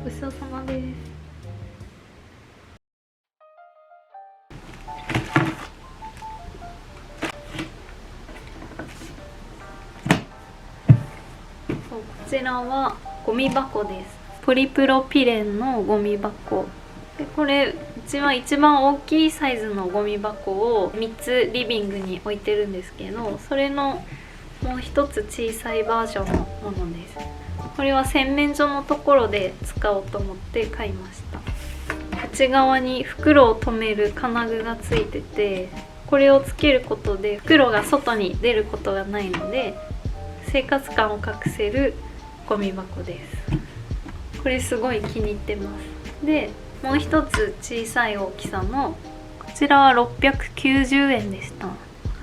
ごちそうさまです。そう、こちらはゴミ箱です。ポリプロピレンのゴミ箱で、これうちは一番大きいサイズのゴミ箱を3つリビングに置いてるんですけど、それのもう一つ小さいバージョンのものです。これは洗面所のところで使おうと思って買いました。内側に袋を留める金具がついてて、これをつけることで袋が外に出ることがないので生活感を隠せるゴミ箱です。これすごい気に入ってます。で、もう一つ小さい大きさのこちらは690円でした。こ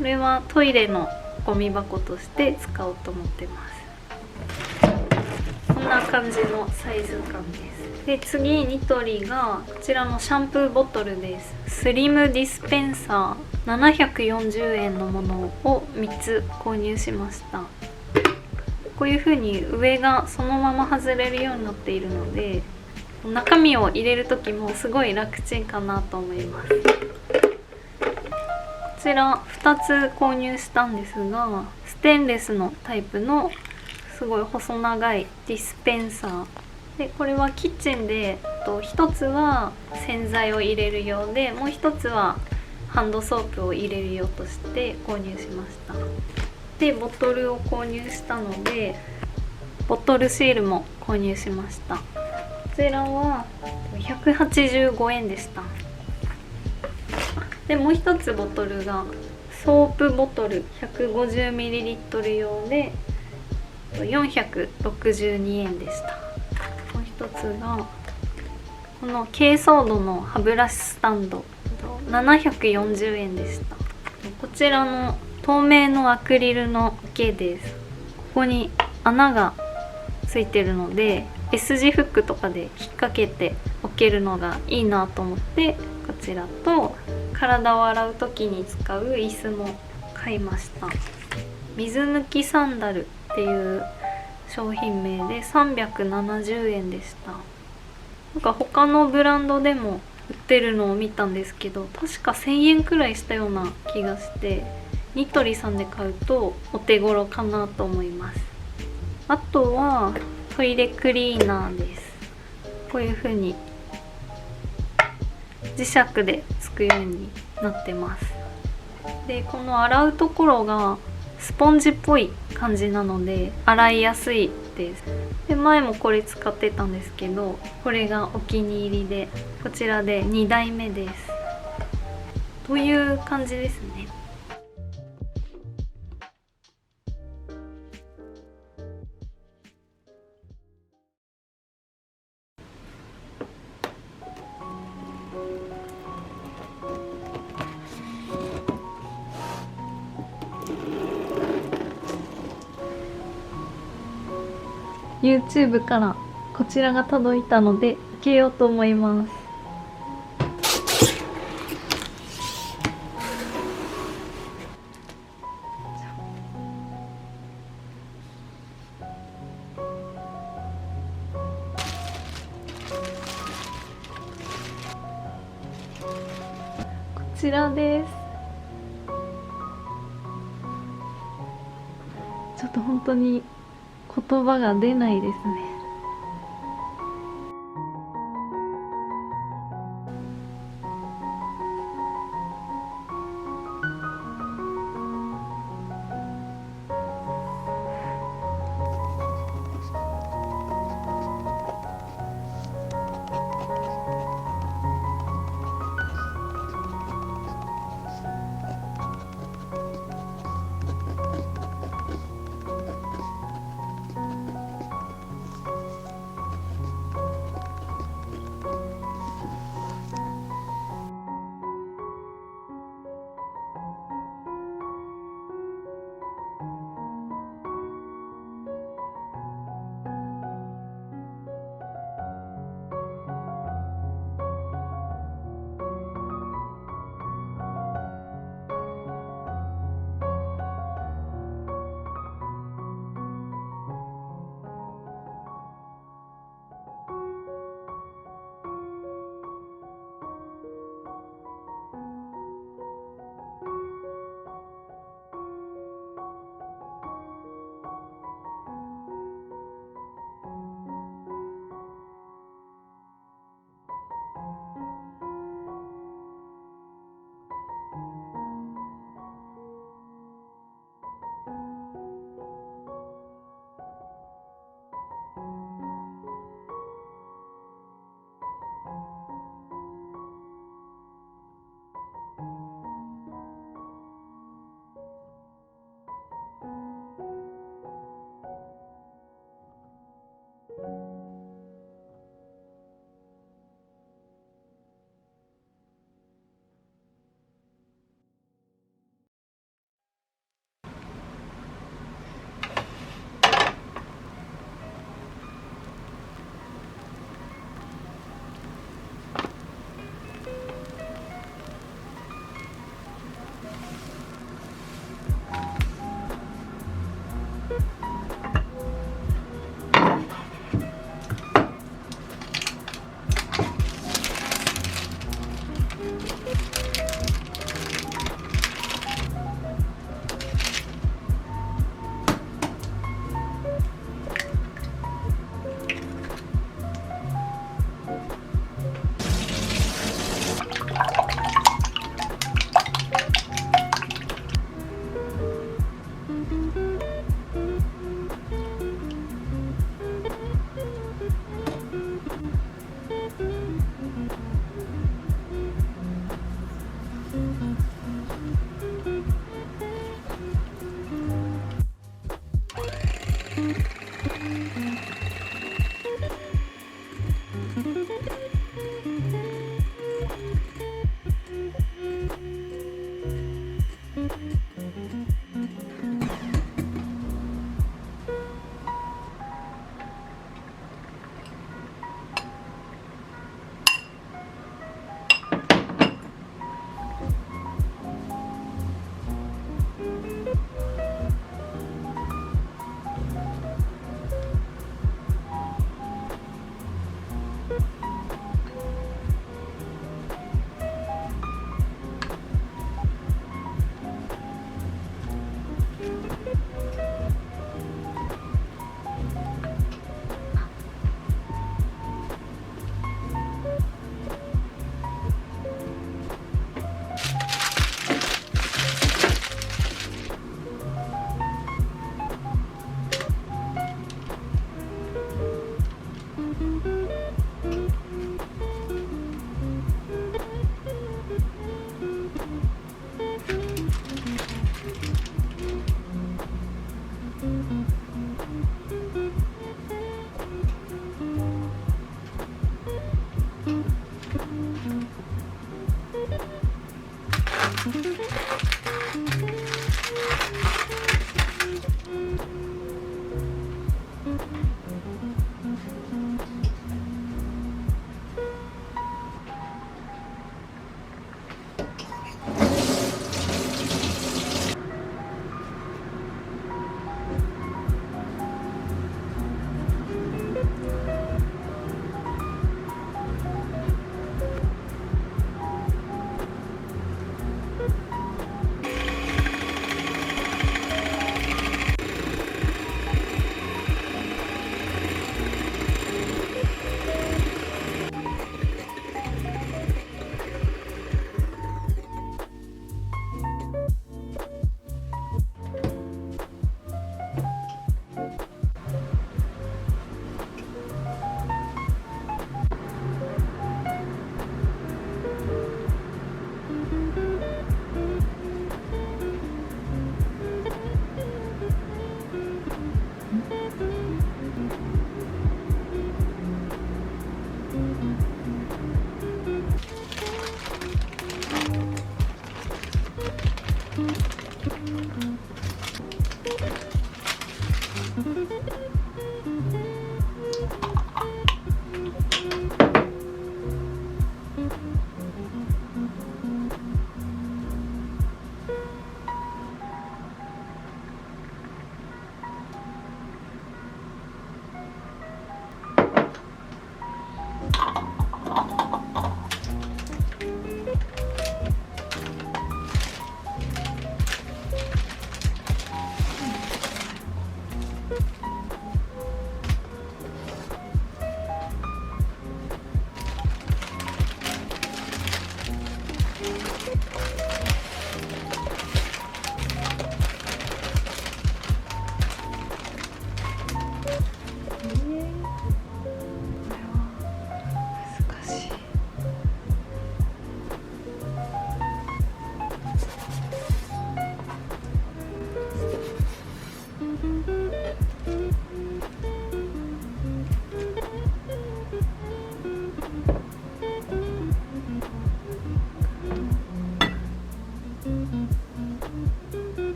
れはトイレのゴミ箱として使おうと思ってます。こんな感じのサイズ感です。で、次ニトリがこちらのシャンプーボトルです。スリムディスペンサー740円のものを3つ購入しました。こういう風に上がそのまま外れるようになっているので、中身を入れる時もすごい楽ちんかなと思います。こちら2つ購入したんですが、ステンレスのタイプのすごい細長いディスペンサーで、これはキッチンで1つは洗剤を入れる用で、もう1つはハンドソープを入れる用として購入しました。で、ボトルを購入したのでボトルシールも購入しました。こちらは185円でした。で、もう一つボトルがソープボトル 150ml 用で462円でした。もう一つがこの珪藻土の歯ブラシスタンド740円でした。こちらの透明のアクリルの毛です。ここに穴がついてるので S 字フックとかで引っ掛けて置けるのがいいなと思って、こちらと体を洗う時に使う椅子も買いました。水抜きサンダルっていう商品名で370円でした。なんか他のブランドでも売ってるのを見たんですけど、確か1000円くらいしたような気がして、ニトリさんで買うとお手頃かなと思います。あとはトイレクリーナーです。こういう風に磁石でつくようになってます。で、この洗うところがスポンジっぽい感じなので洗いやすいです。で、前もこれ使ってたんですけど、これがお気に入りで、こちらで2台目です。という感じですね。YouTube からこちらが届いたので開けようと思います。こちらです。ちょっと本当に言葉が出ないですね。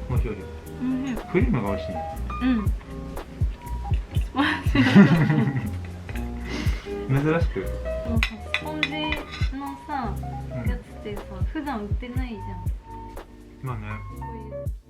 面白いよ。クリームが美味しい。珍しく。スポンジのさ、やつってさ、普段売ってないじゃん。まあね。こういう